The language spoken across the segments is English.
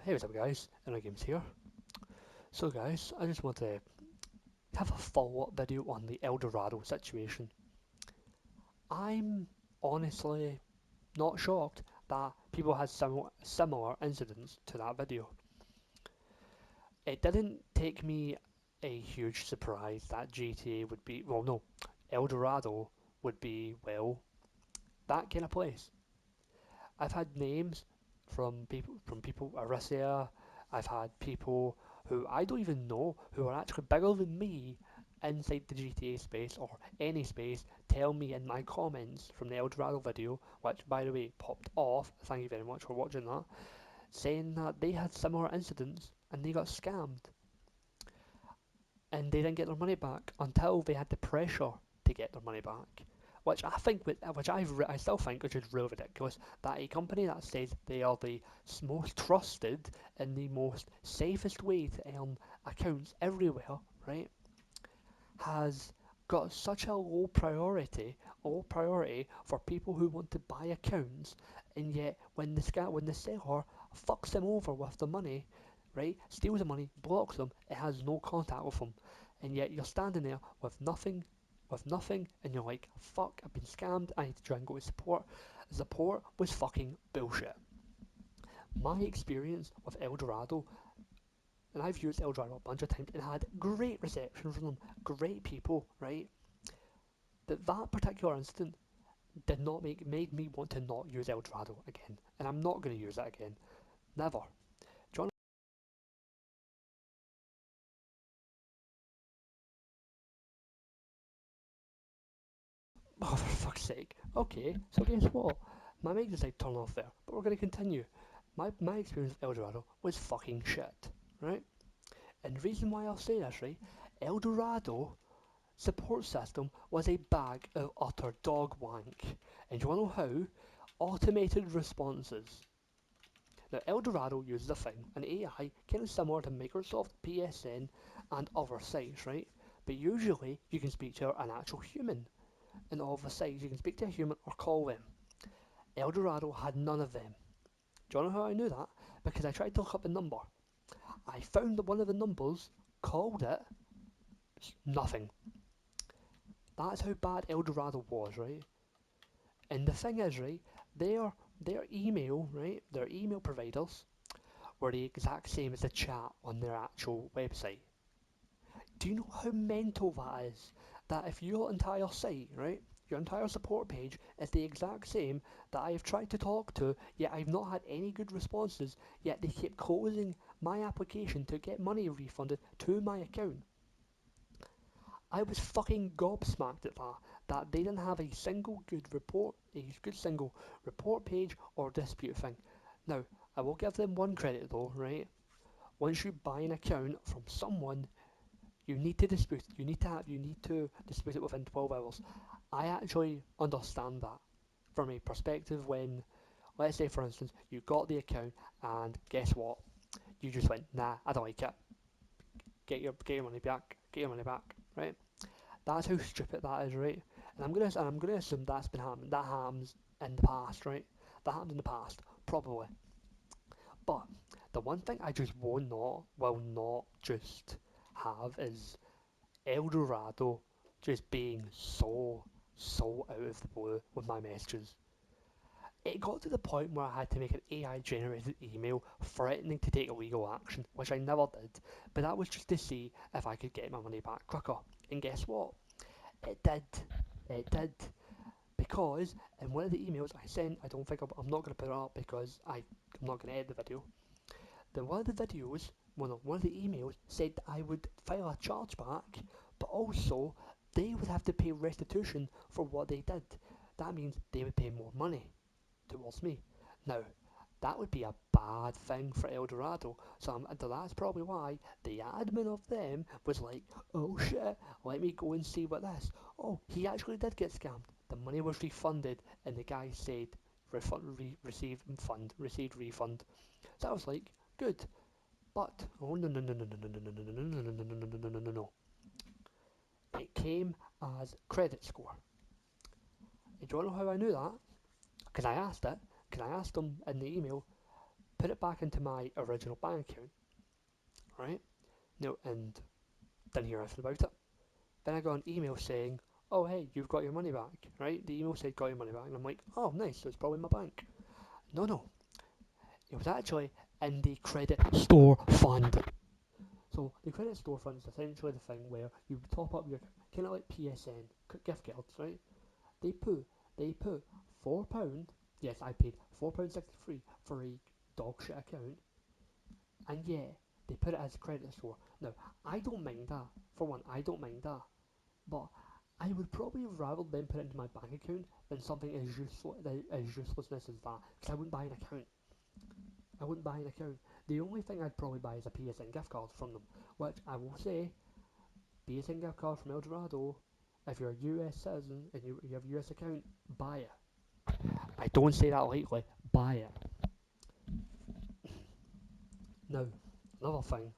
Hey, what's up guys, Games here. So guys, I just want to have a follow-up video on the Eldorado situation. I'm honestly not shocked that people had similar incidents to that video. It didn't take me a huge surprise that GTA would be, well no, Eldorado would be, well, that kind of place. I've had names from people Arisia. I've had people who I don't even know who are actually bigger than me inside the GTA space or any space tell me in my comments from the Eldorado video, which by the way popped off, thank you very much for watching that, saying that they had similar incidents and they got scammed and they didn't get their money back until they had the pressure to get their money back. Which I think, I still think, which is really ridiculous, that a company that says they are the most trusted and the most safest way to earn accounts everywhere, right, has got such a low priority for people who want to buy accounts, and yet when the seller fucks them over with the money, right, steals the money, blocks them, it has no contact with them, and yet you're standing there with nothing, and you're like, fuck, I've been scammed, I need to try and go to support. Support was fucking bullshit. My experience with Eldorado, and I've used Eldorado a bunch of times and had great reception from them, great people, right? That particular incident did not made me want to not use Eldorado again, and I'm not going to use that again. Never. John. Oh, for fuck's sake. Okay, so guess what? My mic decided to turn off there, but we're going to continue. My experience with Eldorado was fucking shit, right? And the reason why I'll say this, right? Eldorado support system was a bag of utter dog wank. And do you want to know how? Automated responses. Now, Eldorado uses a thing, an AI, kind of similar to Microsoft, PSN, and other sites, right? But usually, you can speak to an actual human. In all the sites, you can speak to a human or call them. Eldorado had none of them. Do you know how I knew that? Because I tried to look up the number. I found that one of the numbers called it nothing. That's how bad Eldorado was, right? And the thing is, right, their email, right, their email providers were the exact same as the chat on their actual website. Do you know how mental that is? That if your entire site, right, your entire support page is the exact same that I have tried to talk to, yet I've not had any good responses, yet they keep closing my application to get money refunded to my account. I was fucking gobsmacked at that they didn't have a single report page or dispute thing. Now, I will give them one credit though, right? Once you buy an account from someone, you need to dispute it. You need to dispute it within 12 hours. I actually understand that from a perspective when, let's say for instance, you got the account and guess what? You just went, nah, I don't like it. Get your money back. Get your money back, right? That's how stupid that is, right? And I'm gonna assume that's been happening. That happens in the past, right? That happened in the past, probably. But the one thing I just will not just have is Eldorado just being so out of the blue with my messages. It got to the point where I had to make an AI generated email threatening to take illegal action, which I never did, but that was just to see if I could get my money back quicker. And guess what? It did. It did. Because in one of the emails I sent, I don't think I'm not going to put it up because I'm not going to edit the video. One of the videos, well, no, one of the emails said that I would file a chargeback, but also they would have to pay restitution for what they did. That means they would pay more money towards me. Now, that would be a bad thing for Eldorado. So that's probably why the admin of them was like, oh shit, let me go and see what this. Oh, he actually did get scammed. The money was refunded, and the guy said, received refund. So I was like, good. But, oh no no no no no no no no no no no no no no no no no no no. It came as credit score. Do you want to know how I knew that? Because I asked it. Because I asked them in the email, put it back into my original bank account, right? No, and didn't hear anything about it. Then I got an email saying, "Oh hey, you've got your money back," right? The email said got your money back, and I'm like, "Oh nice, so it's probably my bank." No, no, it was actually in the credit store fund. So the credit store fund is essentially the thing where you top up your kind of like PSN gift cards, right? They put £4. Yes, I paid £4.63 for a dog shit account, and yeah, they put it as a credit score. Now, I don't mind that. For one, I don't mind that, but I would probably rather them put it into my bank account than something as uselessness as that. Because I wouldn't buy an account. I wouldn't buy an account. The only thing I'd probably buy is a PSN gift card from them, which I will say, PSN gift card from Eldorado. If you're a US citizen and you have a US account, buy it. I don't say that lightly. Buy it. Now, another thing.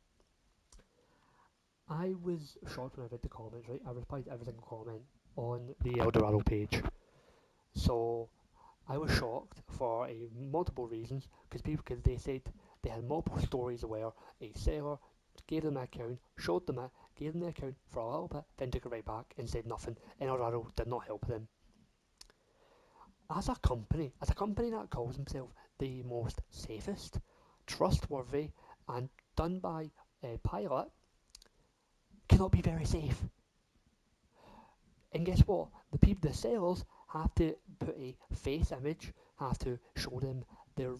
I was shocked when I read the comments, right? I replied to every single comment on the Eldorado page. So I was shocked for multiple reasons because they said they had multiple stories where a seller gave them an account, showed them it, gave them the account for a little bit, then took it right back and said nothing. And Eldorado did not help them. As a company that calls themselves the most safest, trustworthy, and done by a pilot, cannot be very safe. And guess what? The sellers have to put a face image, have to show them their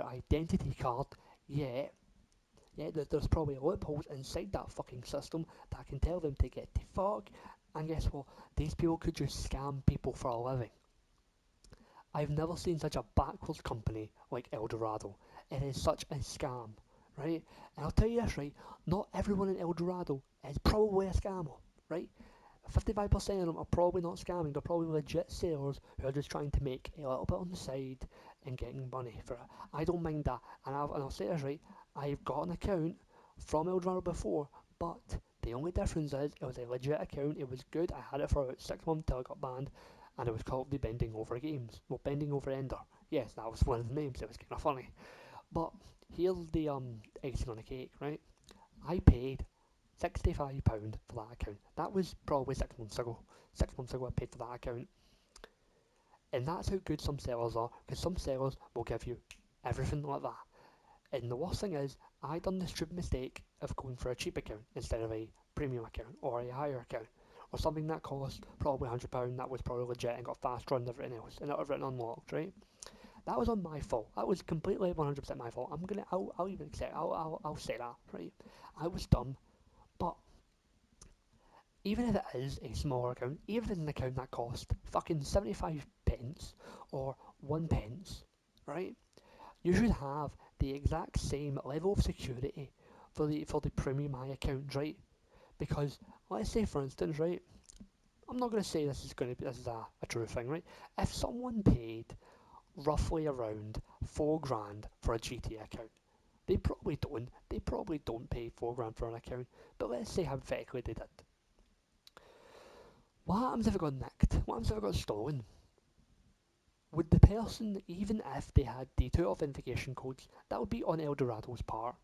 identity card. Yeah, yeah. There's probably loopholes inside that fucking system that can tell them to get the fuck. And guess what? These people could just scam people for a living. I've never seen such a backwards company like Eldorado. It is such a scam, right? And I'll tell you this, right? Not everyone in Eldorado is probably a scammer, right? 55% of them are probably not scamming. They're probably legit sellers who are just trying to make a little bit on the side and getting money for it. I don't mind that. And I'll say this, right? I've got an account from Eldorado before, but the only difference is it was a legit account. It was good. I had it for about 6 months till I got banned, and it was called the Bending Over Games. Well, Bending Over Ender. Yes, that was one of the names. It was kind of funny. But here's the icing on the cake, right? I paid £65 for that account. That was probably 6 months ago. 6 months ago, I paid for that account. And that's how good some sellers are, because some sellers will give you everything like that. And the worst thing is, I done the stupid mistake of going for a cheap account instead of a premium account or a higher account. Or something that cost probably £100 that was probably legit and got faster and everything else, and it was written unlocked, right? That was on my fault. That was completely 100% my fault. I'll even accept. I'll say that, right? I was dumb, but even if it is a smaller account, even if it's an account that costs fucking 75 pence or 1 pence, right? You should have the exact same level of security for the premium high account, right? Because let's say for instance, right? I'm not going to say this is a true thing, right? If someone paid roughly around 4 grand for a GTA account, they probably don't. They probably don't pay 4 grand for an account. But let's say hypothetically they did. What happens if it got nicked? What happens if it got stolen? Would the person, even if they had the two authentication codes, that would be on Eldorado's part.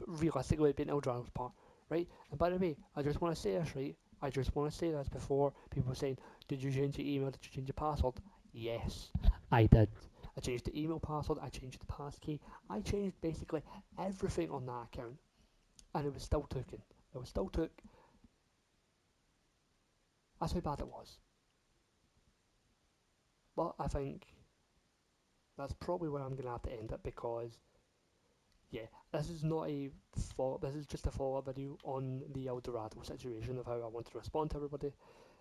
Realistically, it'd be on Eldorado's part, right? And by the way, I just want to say this, right? I just want to say this before people saying, did you change your email? Did you change your password? Yes, I did. I changed the email password, I changed the passkey, I changed basically everything on that account, and it was still taken. It was still took. That's how bad it was. But I think that's probably where I'm going to have to end it because, yeah, this is not a follow. This is just a follow-up video on the Eldorado situation of how I want to respond to everybody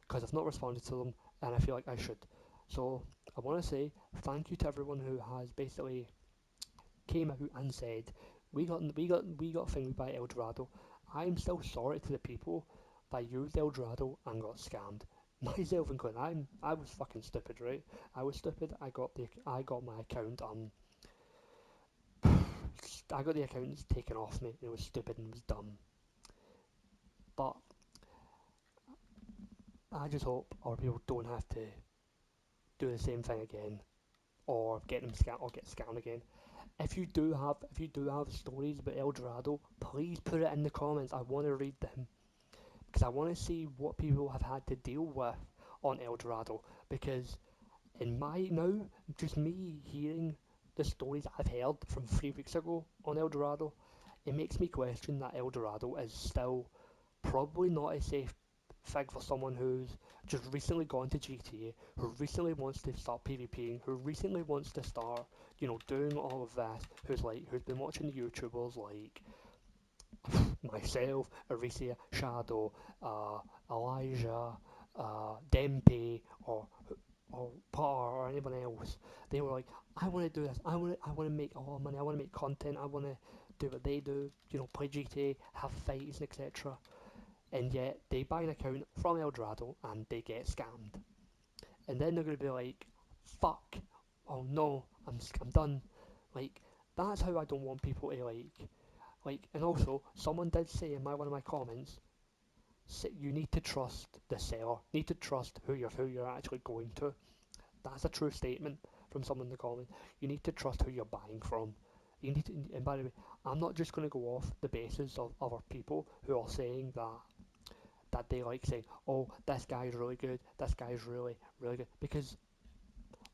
because I've not responded to them and I feel like I should. So I want to say thank you to everyone who has basically came out and said we got fingered by Eldorado. I'm still sorry to the people that used Eldorado and got scammed. Myself included. I was fucking stupid, right? I was stupid. I got my account I got the account taken off me. It was stupid and it was dumb. But I just hope our people don't have to do the same thing again or get scammed again. if you do have stories about El Dorado, please put it in the comments. I want to read them because I want to see what people have had to deal with on El Dorado. Because in my now, just me hearing the stories I've heard from 3 weeks ago on El Dorado, it makes me question that El Dorado is still probably not a safe thing for someone who's just recently gone to GTA, who recently wants to start PvPing, who recently wants to start, doing all of this, who's been watching YouTubers like myself, Arisia, Shadow, Elijah, Dempey, or Par or anyone else. They were like, I want to do this. I want to make a lot of money. I want to make content. I want to do what they do. Play GTA, have fights, etc. And yet they buy an account from El Dorado and they get scammed. And then they're gonna be like, fuck. Oh no, I'm done. Like that's how I don't want people to like. And also, someone did say in one of my comments, you need to trust the seller. Need to trust who you're actually going to. That's a true statement from someone in the comments. You need to trust who you're buying from. You need to, and by the way, I'm not just going to go off the basis of other people who are saying that they like saying, oh, this guy's really good, this guy's really, really good. Because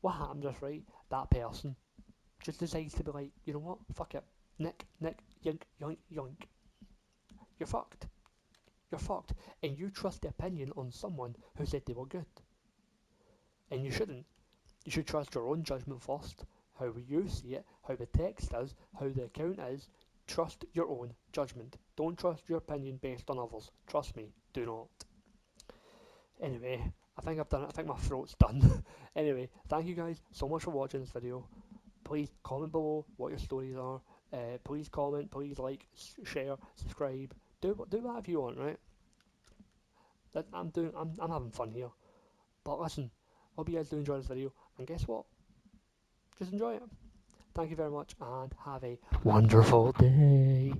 what happens is, right, that person just decides to be like, you know what, fuck it. Nick, yoink, yoink, yoink. You're fucked. You're fucked. And you trust the opinion on someone who said they were good. And you shouldn't. You should trust your own judgment first. How you see it, how the text is, how the account is. Trust your own judgment. Don't trust your opinion based on others. Trust me, do not. Anyway, I think I've done it. I think my throat's done. Anyway, thank you guys so much for watching this video. Please comment below what your stories are. Please comment, please like, share, subscribe. Do whatever you want, right? I'm having fun here. But listen, hope you guys do enjoy this video. And guess what? Just enjoy it. Thank you very much and have a wonderful day.